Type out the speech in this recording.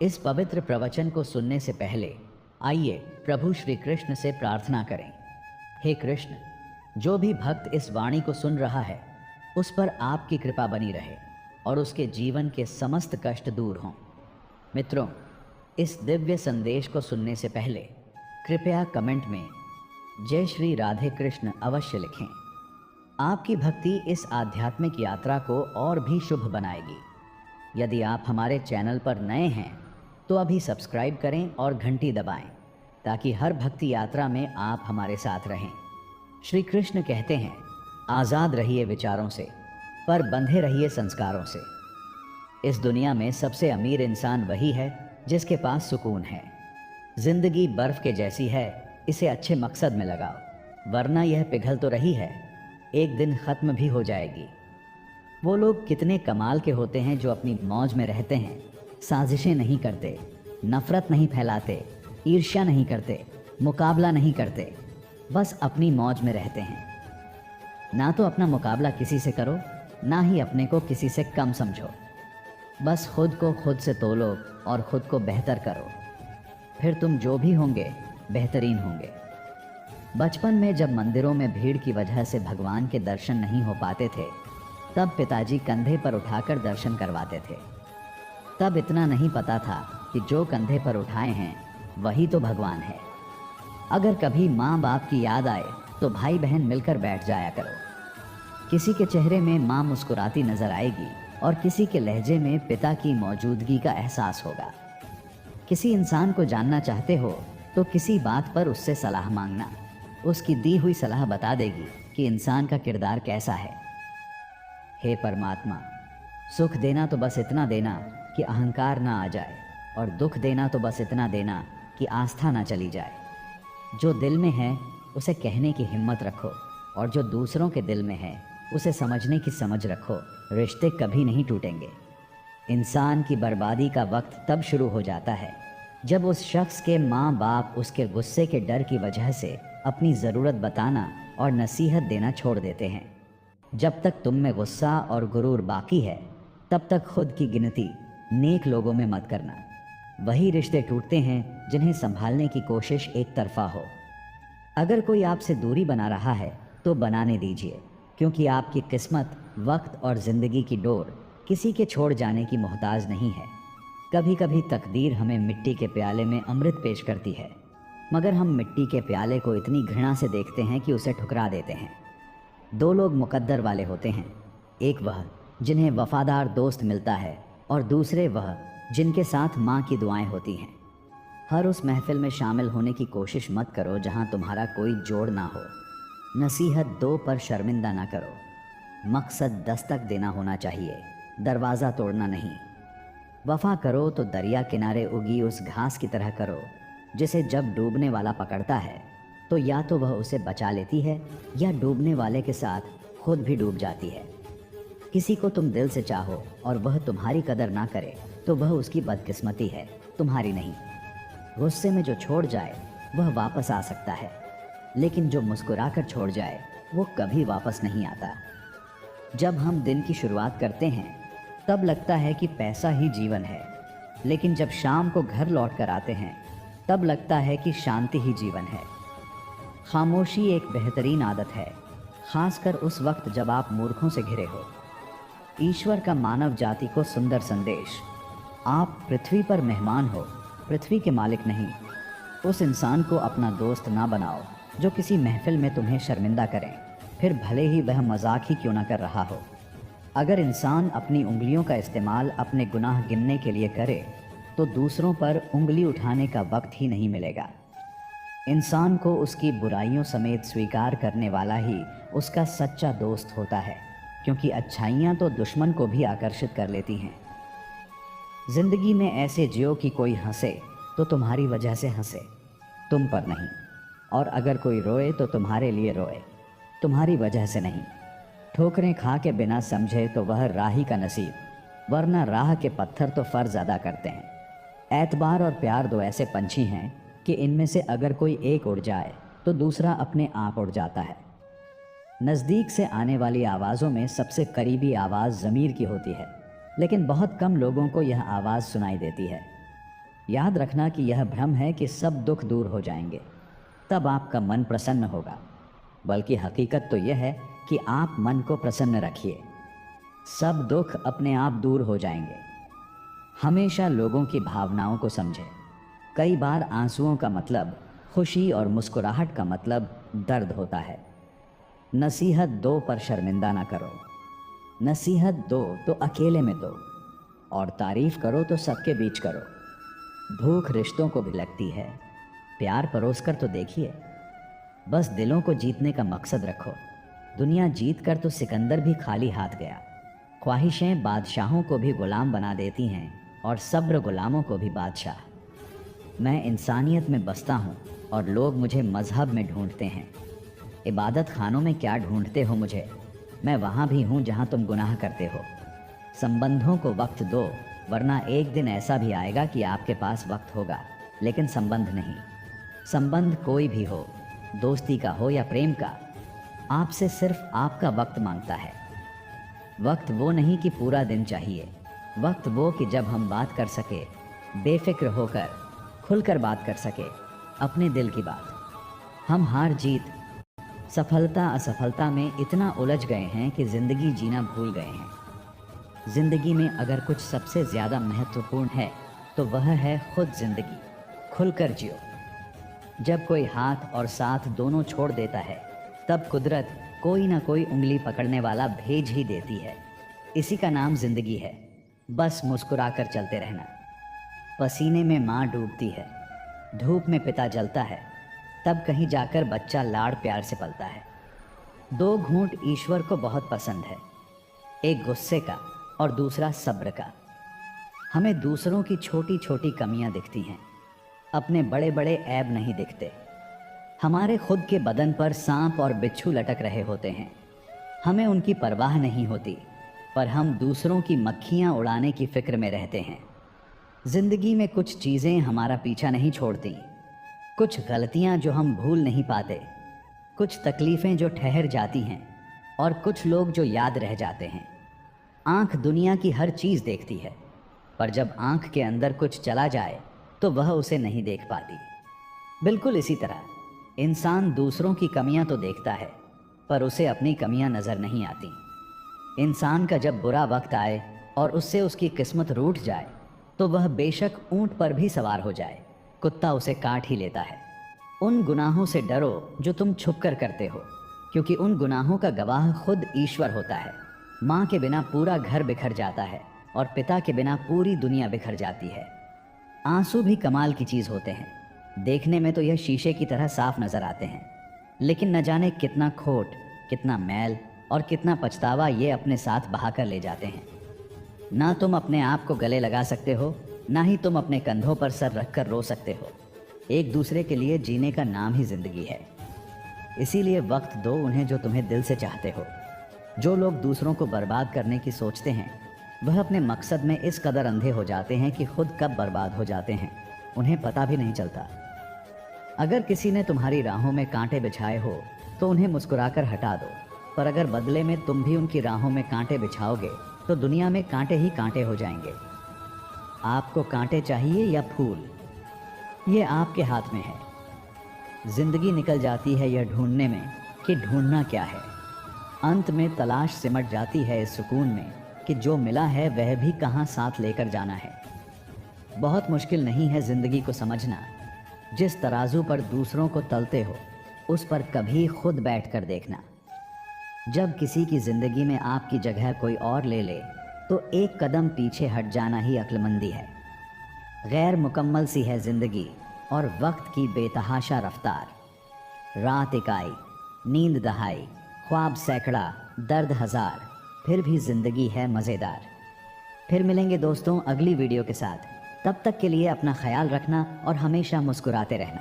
इस पवित्र प्रवचन को सुनने से पहले आइए प्रभु श्री कृष्ण से प्रार्थना करें। हे कृष्ण, जो भी भक्त इस वाणी को सुन रहा है उस पर आपकी कृपा बनी रहे और उसके जीवन के समस्त कष्ट दूर हों। मित्रों, इस दिव्य संदेश को सुनने से पहले कृपया कमेंट में जय श्री राधे कृष्ण अवश्य लिखें। आपकी भक्ति इस आध्यात्मिक यात्रा को और भी शुभ बनाएगी। यदि आप हमारे चैनल पर नए हैं तो अभी सब्सक्राइब करें और घंटी दबाएं ताकि हर भक्ति यात्रा में आप हमारे साथ रहें। श्री कृष्ण कहते हैं, आज़ाद रहिए विचारों से पर बंधे रहिए संस्कारों से। इस दुनिया में सबसे अमीर इंसान वही है जिसके पास सुकून है। जिंदगी बर्फ के जैसी है, इसे अच्छे मकसद में लगाओ, वरना यह पिघल तो रही है, एक दिन ख़त्म भी हो जाएगी। वो लोग कितने कमाल के होते हैं जो अपनी मौज में रहते हैं, साजिशें नहीं करते, नफ़रत नहीं फैलाते, ईर्ष्या नहीं करते, मुकाबला नहीं करते, बस अपनी मौज में रहते हैं। ना तो अपना मुकाबला किसी से करो, ना ही अपने को किसी से कम समझो। बस खुद को खुद से तोलो और ख़ुद को बेहतर करो, फिर तुम जो भी होंगे बेहतरीन होंगे। बचपन में जब मंदिरों में भीड़ की वजह से भगवान के दर्शन नहीं हो पाते थे, तब पिताजी कंधे पर उठाकर दर्शन करवाते थे। तब इतना नहीं पता था कि जो कंधे पर उठाए हैं वही तो भगवान है। अगर कभी माँ बाप की याद आए तो भाई बहन मिलकर बैठ जाया करो। किसी के चेहरे में माँ मुस्कुराती नजर आएगी और किसी के लहजे में पिता की मौजूदगी का एहसास होगा। किसी इंसान को जानना चाहते हो तो किसी बात पर उससे सलाह मांगना, उसकी दी हुई सलाह बता देगी कि इंसान का किरदार कैसा है। हे परमात्मा, सुख देना तो बस इतना देना कि अहंकार ना आ जाए, और दुख देना तो बस इतना देना कि आस्था ना चली जाए। जो दिल में है उसे कहने की हिम्मत रखो, और जो दूसरों के दिल में है उसे समझने की समझ रखो। रिश्ते कभी नहीं टूटेंगे। इंसान की बर्बादी का वक्त तब शुरू हो जाता है जब उस शख्स के माँ बाप उसके गुस्से के डर की वजह से अपनी ज़रूरत बताना और नसीहत देना छोड़ देते हैं। जब तक तुम में गुस्सा और गुरूर बाकी है तब तक खुद की गिनती नेक लोगों में मत करना। वही रिश्ते टूटते हैं जिन्हें संभालने की कोशिश एक तरफा हो। अगर कोई आपसे दूरी बना रहा है तो बनाने दीजिए, क्योंकि आपकी किस्मत, वक्त और ज़िंदगी की डोर किसी के छोड़ जाने की मोहताज नहीं है। कभी कभी तकदीर हमें मिट्टी के प्याले में अमृत पेश करती है, मगर हम मिट्टी के प्याले को इतनी घृणा से देखते हैं कि उसे ठुकरा देते हैं। दो लोग मुकद्दर वाले होते हैं, एक वह जिन्हें वफादार दोस्त मिलता है और दूसरे वह जिनके साथ माँ की दुआएं होती हैं। हर उस महफिल में शामिल होने की कोशिश मत करो जहाँ तुम्हारा कोई जोड़ ना हो। नसीहत दो पर शर्मिंदा ना करो। मकसद दस्तक देना होना चाहिए, दरवाज़ा तोड़ना नहीं। वफ़ा करो तो दरिया किनारे उगी उस घास की तरह करो जिसे जब डूबने वाला पकड़ता है तो या तो वह उसे बचा लेती है या डूबने वाले के साथ खुद भी डूब जाती है। किसी को तुम दिल से चाहो और वह तुम्हारी कदर ना करे तो वह उसकी बदकिस्मती है, तुम्हारी नहीं। गुस्से में जो छोड़ जाए वह वापस आ सकता है, लेकिन जो मुस्कुराकर छोड़ जाए वो कभी वापस नहीं आता। जब हम दिन की शुरुआत करते हैं तब लगता है कि पैसा ही जीवन है, लेकिन जब शाम को घर लौट कर आते हैं तब लगता है कि शांति ही जीवन है। खामोशी एक बेहतरीन आदत है, खासकर उस वक्त जब आप मूर्खों से घिरे हो। ईश्वर का मानव जाति को सुंदर संदेश, आप पृथ्वी पर मेहमान हो, पृथ्वी के मालिक नहीं। उस इंसान को अपना दोस्त ना बनाओ जो किसी महफिल में तुम्हें शर्मिंदा करें, फिर भले ही वह मजाक ही क्यों ना कर रहा हो। अगर इंसान अपनी उंगलियों का इस्तेमाल अपने गुनाह गिनने के लिए करे तो दूसरों पर उंगली उठाने का वक्त ही नहीं मिलेगा। इंसान को उसकी बुराइयों समेत स्वीकार करने वाला ही उसका सच्चा दोस्त होता है, क्योंकि अच्छाइयाँ तो दुश्मन को भी आकर्षित कर लेती हैं। जिंदगी में ऐसे जियो कि कोई हंसे तो तुम्हारी वजह से हंसे, तुम पर नहीं। और अगर कोई रोए तो तुम्हारे लिए रोए, तुम्हारी वजह से नहीं। ठोकरें खा के बिना समझे तो वह राही का नसीब, वरना राह के पत्थर तो फ़र्ज अदा करते हैं। एतबार और प्यार दो ऐसे पंछी हैं कि इनमें से अगर कोई एक उड़ जाए तो दूसरा अपने आप उड़ जाता है। नज़दीक से आने वाली आवाज़ों में सबसे करीबी आवाज़ ज़मीर की होती है, लेकिन बहुत कम लोगों को यह आवाज़ सुनाई देती है। याद रखना कि यह भ्रम है कि सब दुख दूर हो जाएंगे, तब आपका मन प्रसन्न होगा। बल्कि हकीकत तो यह है कि आप मन को प्रसन्न रखिए, सब दुख अपने आप दूर हो जाएंगे। हमेशा लोगों की भावनाओं को समझें। कई बार आंसुओं का मतलब खुशी और मुस्कुराहट का मतलब दर्द होता है। नसीहत दो पर शर्मिंदा ना करो। नसीहत दो तो अकेले में दो, और तारीफ करो तो सबके बीच करो। भूख रिश्तों को भी लगती है, प्यार परोसकर तो देखिए। बस दिलों को जीतने का मकसद रखो। दुनिया जीत कर तो सिकंदर भी खाली हाथ गया। ख्वाहिशें बादशाहों को भी गुलाम बना देती हैं, और सब्र गुलामों को भी बादशाह। मैं इंसानियत में बसता हूँ और लोग मुझे मजहब में ढूंढते हैं। इबादत खानों में क्या ढूंढते हो मुझे? मैं वहाँ भी हूँ जहाँ तुम गुनाह करते हो। संबंधों को वक्त दो, वरना एक दिन ऐसा भी आएगा कि आपके पास वक्त होगा लेकिन संबंध नहीं। संबंध कोई भी हो, दोस्ती का हो या प्रेम का, आपसे सिर्फ आपका वक्त मांगता है। वक्त वो नहीं कि पूरा दिन चाहिए, वक्त वो कि जब हम बात कर सके, बेफिक्र होकर खुलकर बात कर सके अपने दिल की बात। हम हार जीत, सफलता असफलता में इतना उलझ गए हैं कि ज़िंदगी जीना भूल गए हैं। ज़िंदगी में अगर कुछ सबसे ज़्यादा महत्वपूर्ण है तो वह है खुद ज़िंदगी। खुलकर जियो। जब कोई हाथ और साथ दोनों छोड़ देता है, तब कुदरत कोई ना कोई उंगली पकड़ने वाला भेज ही देती है। इसी का नाम ज़िंदगी है। बस मुस्कुराकर चलते रहना। पसीने में माँ डूबती है, धूप में पिता जलता है, तब कहीं जाकर बच्चा लाड़ प्यार से पलता है। दो घूंट ईश्वर को बहुत पसंद है, एक गुस्से का और दूसरा सब्र का। हमें दूसरों की छोटी छोटी कमियां दिखती हैं, अपने बड़े बड़े ऐब नहीं दिखते। हमारे खुद के बदन पर सांप और बिच्छू लटक रहे होते हैं, हमें उनकी परवाह नहीं होती, पर हम दूसरों की मक्खियां उड़ाने की फिक्र में रहते हैं। जिंदगी में कुछ चीज़ें हमारा पीछा नहीं छोड़ती, कुछ गलतियां जो हम भूल नहीं पाते, कुछ तकलीफ़ें जो ठहर जाती हैं, और कुछ लोग जो याद रह जाते हैं। आँख दुनिया की हर चीज़ देखती है, पर जब आँख के अंदर कुछ चला जाए तो वह उसे नहीं देख पाती। बिल्कुल इसी तरह इंसान दूसरों की कमियां तो देखता है, पर उसे अपनी कमियां नज़र नहीं आती। इंसान का जब बुरा वक्त आए और उससे उसकी किस्मत रूठ जाए, तो वह बेशक ऊंट पर भी सवार हो जाए, कुत्ता उसे काट ही लेता है। उन गुनाहों से डरो जो तुम छुप कर करते हो, क्योंकि उन गुनाहों का गवाह खुद ईश्वर होता है। माँ के बिना पूरा घर बिखर जाता है, और पिता के बिना पूरी दुनिया बिखर जाती है। आंसू भी कमाल की चीज़ होते हैं। देखने में तो यह शीशे की तरह साफ नज़र आते हैं, लेकिन न जाने कितना खोट, कितना मैल और कितना पछतावा ये अपने साथ बहाकर ले जाते हैं। ना तुम अपने आप को गले लगा सकते हो, ना ही तुम अपने कंधों पर सर रख कर रो सकते हो। एक दूसरे के लिए जीने का नाम ही ज़िंदगी है। इसीलिए वक्त दो उन्हें जो तुम्हें दिल से चाहते हो। जो लोग दूसरों को बर्बाद करने की सोचते हैं, वह अपने मकसद में इस कदर अंधे हो जाते हैं कि खुद कब बर्बाद हो जाते हैं उन्हें पता भी नहीं चलता। अगर किसी ने तुम्हारी राहों में कांटे बिछाए हो तो उन्हें मुस्कुराकर हटा दो, पर अगर बदले में तुम भी उनकी राहों में कांटे बिछाओगे तो दुनिया में कांटे ही कांटे हो जाएंगे। आपको कांटे चाहिए या फूल, ये आपके हाथ में है। जिंदगी निकल जाती है यह ढूंढने में कि ढूंढना क्या है। अंत में तलाश सिमट जाती है इस सुकून में कि जो मिला है वह भी कहाँ साथ लेकर जाना है। बहुत मुश्किल नहीं है ज़िंदगी को समझना। जिस तराजू पर दूसरों को तलते हो, उस पर कभी खुद बैठ कर देखना। जब किसी की ज़िंदगी में आपकी जगह कोई और ले ले, तो एक कदम पीछे हट जाना ही अक्लमंदी है। गैर मुकम्मल सी है ज़िंदगी और वक्त की बेतहाशा रफ्तार। रात एक आई, नींद दहाई, ख्वाब सैकड़ा, दर्द हज़ार, फिर भी ज़िंदगी है मज़ेदार। फिर मिलेंगे दोस्तों अगली वीडियो के साथ। तब तक के लिए अपना ख्याल रखना और हमेशा मुस्कुराते रहना।